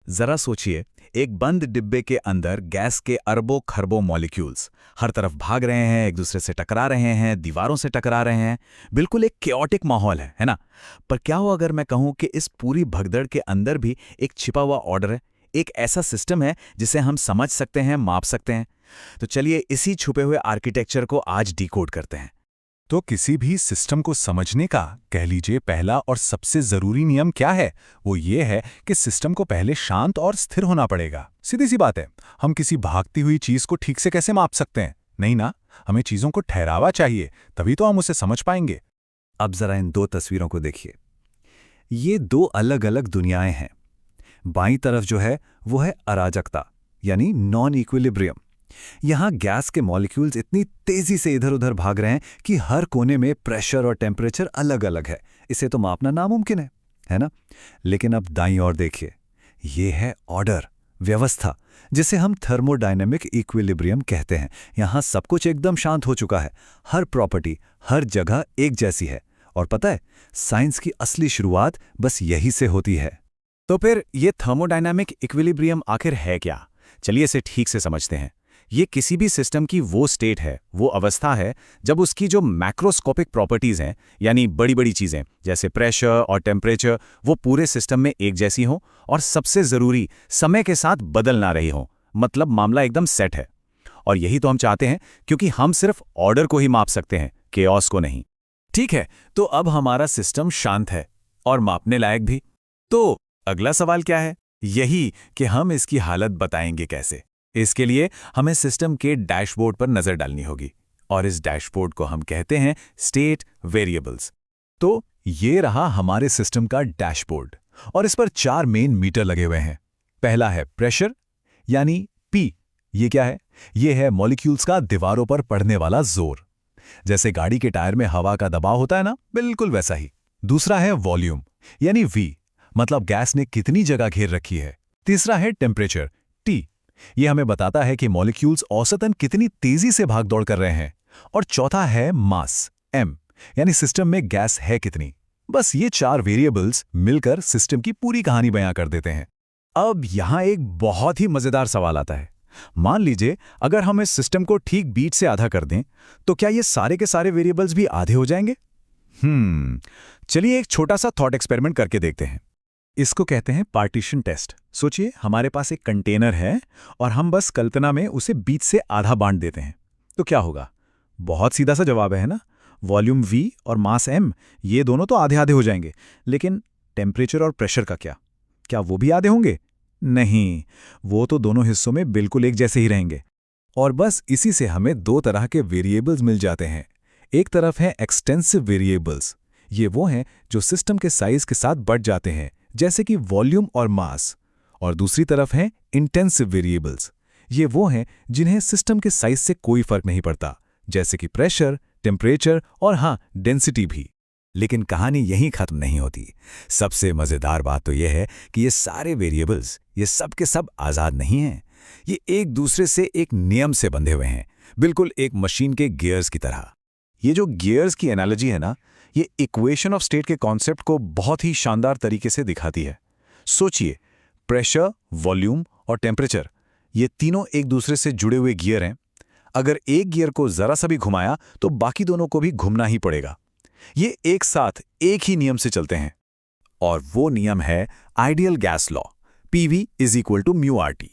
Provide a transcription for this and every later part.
जरा सोचिए, एक बंद डिब्बे के अंदर गैस के अरबों खरबों मॉलिक्यूल्स हर तरफ भाग रहे हैं, एक दूसरे से टकरा रहे हैं, दीवारों से टकरा रहे हैं। बिल्कुल एक केओटिक माहौल है ना? पर क्या हो अगर मैं कहूं कि इस पूरी भगदड़ के अंदर भी एक छिपा हुआ ऑर्डर है, एक ऐसा सिस्टम है जिसे हम समझ सकते हैं, माप सकते हैं। तो चलिए इसी छुपे हुए आर्किटेक्चर को आज डिकोड करते हैं। तो किसी भी सिस्टम को समझने का कह लीजिए पहला और सबसे जरूरी नियम क्या है? वो ये है कि सिस्टम को पहले शांत और स्थिर होना पड़ेगा। सीधी सी बात है, हम किसी भागती हुई चीज को ठीक से कैसे माप सकते हैं? नहीं ना, हमें चीजों को ठहरावा चाहिए, तभी तो हम उसे समझ पाएंगे। अब जरा इन दो तस्वीरों को देखिए। ये दो अलग अलग दुनियाएं हैं। बाईं तरफ जो है वो है अराजकता, यानी नॉन इक्विलिब्रियम। यहां गैस के मॉलिक्यूल्स इतनी तेजी से इधर उधर भाग रहे हैं कि हर कोने में प्रेशर और टेम्परेचर अलग अलग है। इसे तो मापना नामुमकिन है ना? लेकिन अब दाईं ओर देखिए, ये है ऑर्डर, व्यवस्था, जिसे हम थर्मोडायनेमिक इक्विलिब्रियम कहते हैं। यहां सब कुछ एकदम शांत हो चुका है, हर प्रॉपर्टी, हर जगह एक जैसी है। और पता है, साइंस की असली शुरुआत बस यही से होती है। तो फिर ये थर्मोडायनामिक इक्विलिब्रियम आखिर है क्या? चलिए इसे ठीक से समझते हैं। ये किसी भी सिस्टम की वो स्टेट है, वो अवस्था है, जब उसकी जो मैक्रोस्कोपिक प्रॉपर्टीज़ हैं, यानी बड़ी बड़ी चीज़ें जैसे प्रेशर और टेम्परेचर, वो पूरे सिस्टम में एक जैसी हों और सबसे ज़रूरी, समय के साथ बदल ना रही हों। मतलब मामला एकदम सेट है। और यही तो हम चाहते हैं, क्योंकि हम सिर्फ ऑर्डर को ही माप सकते हैं, केओस को नहीं। ठीक है, तो अब हमारा सिस्टम शांत है और मापने लायक भी। तो अगला सवाल क्या है? यही कि हम इसकी हालत बताएंगे कैसे। इसके लिए हमें सिस्टम के डैशबोर्ड पर नजर डालनी होगी, और इस डैशबोर्ड को हम कहते हैं स्टेट वेरिएबल्स। तो ये रहा हमारे सिस्टम का डैशबोर्ड, और इस पर 4 मेन मीटर लगे हुए हैं। पहला है प्रेशर, यानी पी। ये क्या है? ये है मॉलिक्यूल्स का दीवारों पर पड़ने वाला जोर। जैसे गाड़ी के टायर में हवा का दबाव होता है ना, बिल्कुल वैसा ही। दूसरा है वॉल्यूम, यानी वी, मतलब गैस ने कितनी जगह घेर रखी है। तीसरा है टेम्परेचर, टी। ये हमें बताता है कि मॉलिक्यूल्स औसतन कितनी तेजी से भागदौड़ कर रहे हैं। और चौथा है मास, एम, यानी सिस्टम में गैस है कितनी। बस ये 4 वेरिएबल्स मिलकर सिस्टम की पूरी कहानी बयां कर देते हैं। अब यहां एक बहुत ही मजेदार सवाल आता है। मान लीजिए अगर हम इस सिस्टम को ठीक बीट से आधा कर दें, तो क्या ये सारे के सारे वेरिएबल्स भी आधे हो जाएंगे? चलिए एक छोटा सा थॉट एक्सपेरिमेंट करके देखते हैं। इसको कहते हैं पार्टीशन टेस्ट। सोचिए, हमारे पास एक कंटेनर है और हम बस कल्पना में उसे बीच से आधा बांट देते हैं। तो क्या होगा? बहुत सीधा सा जवाब है ना? वॉल्यूम V और मास M, ये दोनों तो आधे आधे हो जाएंगे। लेकिन टेम्परेचर और प्रेशर का क्या वो भी आधे होंगे? नहीं, वो तो दोनों हिस्सों में बिल्कुल एक जैसे ही रहेंगे। और बस इसी से हमें 2 तरह के वेरिएबल्स मिल जाते हैं। एक तरफ है एक्सटेंसिव वेरिएबल्स। ये वो हैं जो सिस्टम के साइज के साथ बढ़ जाते हैं, जैसे कि वॉल्यूम और मास। और दूसरी तरफ हैं इंटेंसिव वेरिएबल्स। ये वो हैं जिन्हें सिस्टम के साइज से कोई फर्क नहीं पड़ता, जैसे कि प्रेशर, टेम्परेचर और हाँ, डेंसिटी भी। लेकिन कहानी यहीं खत्म नहीं होती। सबसे मजेदार बात तो यह है कि ये सारे वेरिएबल्स, ये सब के सब आज़ाद नहीं हैं। ये एक दूसरे से एक नियम से बंधे हुए हैं, बिल्कुल एक मशीन के गियर्स की तरह। ये जो गियर्स की एनालॉजी है ना, ये इक्वेशन ऑफ स्टेट के कॉन्सेप्ट को बहुत ही शानदार तरीके से दिखाती है। सोचिए, प्रेशर, वॉल्यूम और टेम्परेचर, ये तीनों एक दूसरे से जुड़े हुए गियर हैं। अगर एक गियर को जरा सा भी घुमाया तो बाकी दोनों को भी घूमना ही पड़ेगा। ये एक साथ एक ही नियम से चलते हैं, और वो नियम है ideal gas law, PV = μRT।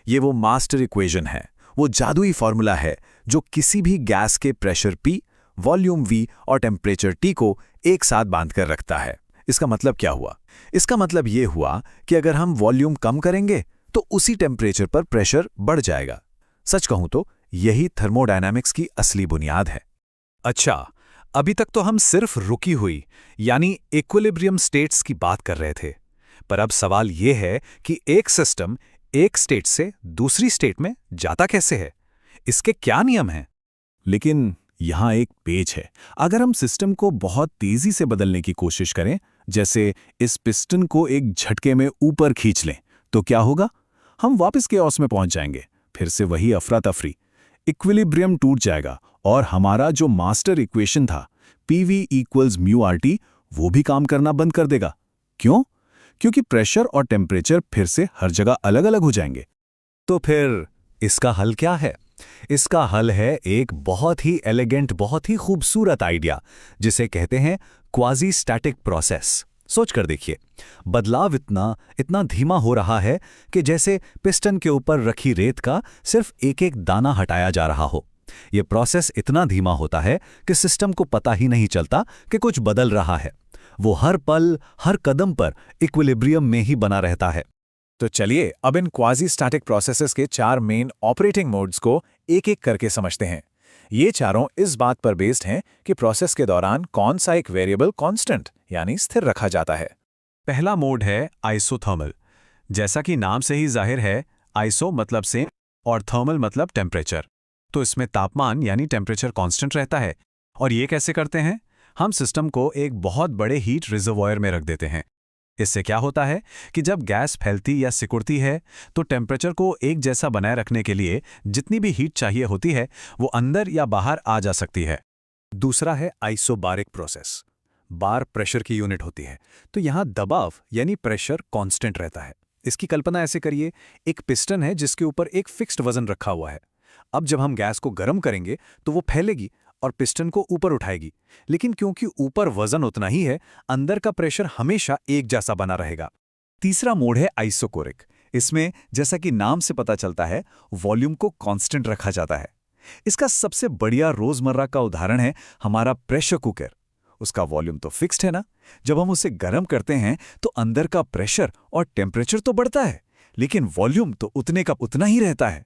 ये वो मास्टर इक्वेशन है, वो जादुई फॉर्मूला है जो किसी भी गैस के प्रेशर P, वॉल्यूम V और टेम्परेचर T को एक साथ बांध कर रखता है। इसका मतलब क्या हुआ? इसका मतलब ये हुआ कि अगर हम वॉल्यूम कम करेंगे तो उसी टेम्परेचर पर प्रेशर बढ़ जाएगा। सच कहूं तो यही थर्मोडायनामिक्स की असली बुनियाद है। अच्छा, अभी तक तो हम सिर्फ रुकी हुई यानी इक्विलिब्रियम स्टेट्स की बात कर रहे थे, पर अब सवाल यह है कि एक सिस्टम एक स्टेट से दूसरी स्टेट में जाता कैसे है? इसके क्या नियम हैं? लेकिन यहां एक पेच है। अगर हम सिस्टम को बहुत तेजी से बदलने की कोशिश करें, जैसे इस पिस्टन को एक झटके में ऊपर खींच लें, तो क्या होगा? हम वापस केओस में पहुंच जाएंगे। फिर से वही अफरा तफरी, इक्विलिब्रियम टूट जाएगा और हमारा जो मास्टर इक्वेशन था PV = μRT, वो भी काम करना बंद कर देगा। क्यों? क्योंकि प्रेशर और टेम्परेचर फिर से हर जगह अलग अलग हो जाएंगे। तो फिर इसका हल क्या है? इसका हल है एक बहुत ही एलिगेंट, बहुत ही खूबसूरत आइडिया, जिसे कहते हैं क्वाजी स्टैटिक प्रोसेस। सोच कर देखिए, बदलाव इतना धीमा हो रहा है कि जैसे पिस्टन के ऊपर रखी रेत का सिर्फ एक एक दाना हटाया जा रहा हो। यह प्रोसेस इतना धीमा होता है कि सिस्टम को पता ही नहीं चलता कि कुछ बदल रहा है। वो हर पल, हर कदम पर इक्विलिब्रियम में ही बना रहता है। तो चलिए अब इन क्वाजी स्टैटिक प्रोसेसेस के 4 मेन ऑपरेटिंग मोड्स को एक एक करके समझते हैं। ये चारों इस बात पर बेस्ड हैं कि प्रोसेस के दौरान कौन सा एक वेरिएबल कांस्टेंट यानी स्थिर रखा जाता है। पहला मोड है आइसोथर्मल। जैसा कि नाम से ही जाहिर है, आइसो मतलब सेम और थर्मल मतलब टेम्परेचर। तो इसमें तापमान यानी टेम्परेचर कांस्टेंट रहता है। और ये कैसे करते हैं? हम सिस्टम को एक बहुत बड़े हीट रिजर्वॉयर में रख देते हैं। इससे क्या होता है कि जब गैस फैलती या सिकुड़ती है तो टेम्परेचर को एक जैसा बनाए रखने के लिए जितनी भी हीट चाहिए होती है वो अंदर या बाहर आ जा सकती है। दूसरा है आइसोबारिक प्रोसेस। बार प्रेशर की यूनिट होती है, तो यहाँ दबाव यानी प्रेशर कांस्टेंट रहता है। इसकी कल्पना ऐसे करिए, एक पिस्टन है जिसके ऊपर एक फिक्स्ड वजन रखा हुआ है। अब जब हम गैस को गर्म करेंगे तो वो फैलेगी और पिस्टन को ऊपर उठाएगी, लेकिन क्योंकि ऊपर वजन उतना ही है, अंदर का प्रेशर हमेशा एक जैसा बना रहेगा। तीसरा मोड है आइसोकोरिक। इसमें जैसा कि नाम से पता चलता है, वॉल्यूम को कांस्टेंट रखा जाता है। इसका सबसे बढ़िया रोजमर्रा का उदाहरण है हमारा प्रेशर कुकर। उसका वॉल्यूम तो फिक्स्ड है ना। जब हम उसे गर्म करते हैं तो अंदर का प्रेशर और टेम्परेचर तो बढ़ता है, लेकिन वॉल्यूम तो उतने का उतना ही रहता है।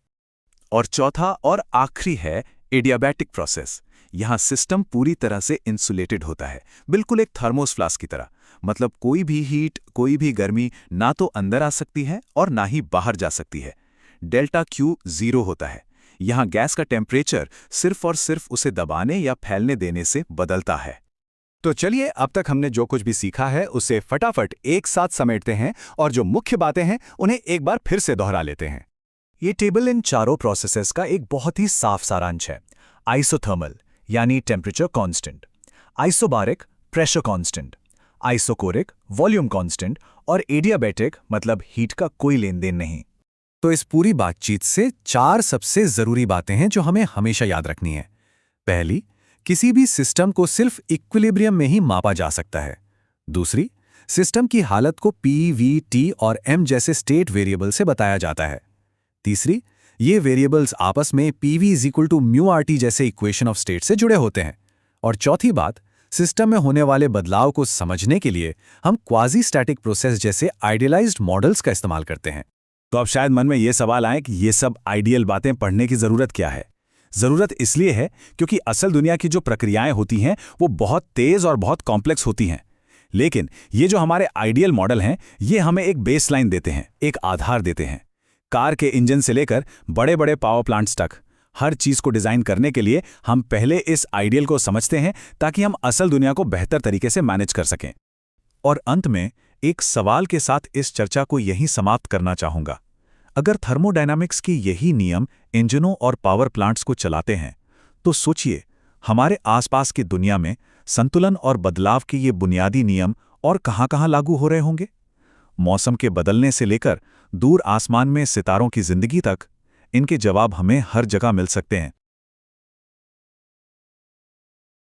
और चौथा और आखिरी है एडियाबैटिक प्रोसेस। यहाँ सिस्टम पूरी तरह से इंसुलेटेड होता है, बिल्कुल एक थर्मोस फ्लास्क की तरह। मतलब कोई भी हीट, कोई भी गर्मी ना तो अंदर आ सकती है और ना ही बाहर जा सकती है। डेल्टा क्यू 0 होता है। यहाँ गैस का टेम्परेचर सिर्फ और सिर्फ उसे दबाने या फैलने देने से बदलता है। तो चलिए, अब तक हमने जो कुछ भी सीखा है उसे फटाफट एक साथ समेटते हैं और जो मुख्य बातें हैं उन्हें एक बार फिर से दोहरा लेते हैं। ये टेबल इन चारों प्रोसेसेस का एक बहुत ही साफ सारांश है। आइसोथर्मल यानी temperature constant, isobaric pressure constant, isochoric volume constant और एडियाबैटिक मतलब हीट का कोई लेन देन नहीं। तो इस पूरी बातचीत से 4 सबसे जरूरी बातें हैं जो हमें हमेशा याद रखनी है। पहली, किसी भी सिस्टम को सिर्फ इक्विलिब्रियम में ही मापा जा सकता है। दूसरी, सिस्टम की हालत को P, V, T और M जैसे स्टेट वेरिएबल से बताया जाता है। तीसरी, ये वेरिएबल्स आपस में PV = μRT जैसे इक्वेशन ऑफ स्टेट से जुड़े होते हैं। और चौथी बात, सिस्टम में होने वाले बदलाव को समझने के लिए हम क्वाजी स्टैटिक प्रोसेस जैसे आइडियलाइज्ड मॉडल्स का इस्तेमाल करते हैं। तो अब शायद मन में ये सवाल आए कि ये सब आइडियल बातें पढ़ने की जरूरत क्या है। जरूरत इसलिए है क्योंकि असल दुनिया की जो प्रक्रियाएं होती हैं वो बहुत तेज और बहुत कॉम्प्लेक्स होती हैं। लेकिन ये जो हमारे आइडियल मॉडल हैं, ये हमें एक बेसलाइन देते हैं, एक आधार देते हैं। कार के इंजन से लेकर बड़े बड़े पावर प्लांट्स तक हर चीज को डिजाइन करने के लिए हम पहले इस आइडियल को समझते हैं ताकि हम असल दुनिया को बेहतर तरीके से मैनेज कर सकें। और अंत में एक सवाल के साथ इस चर्चा को यहीं समाप्त करना चाहूंगा। अगर थर्मोडायनामिक्स की यही नियम इंजनों और पावर प्लांट्स को चलाते हैं, तो सोचिए हमारे आसपास की दुनिया में संतुलन और बदलाव के ये बुनियादी नियम और कहां-कहां लागू हो रहे होंगे। मौसम के बदलने से लेकर दूर आसमान में सितारों की जिंदगी तक, इनके जवाब हमें हर जगह मिल सकते हैं।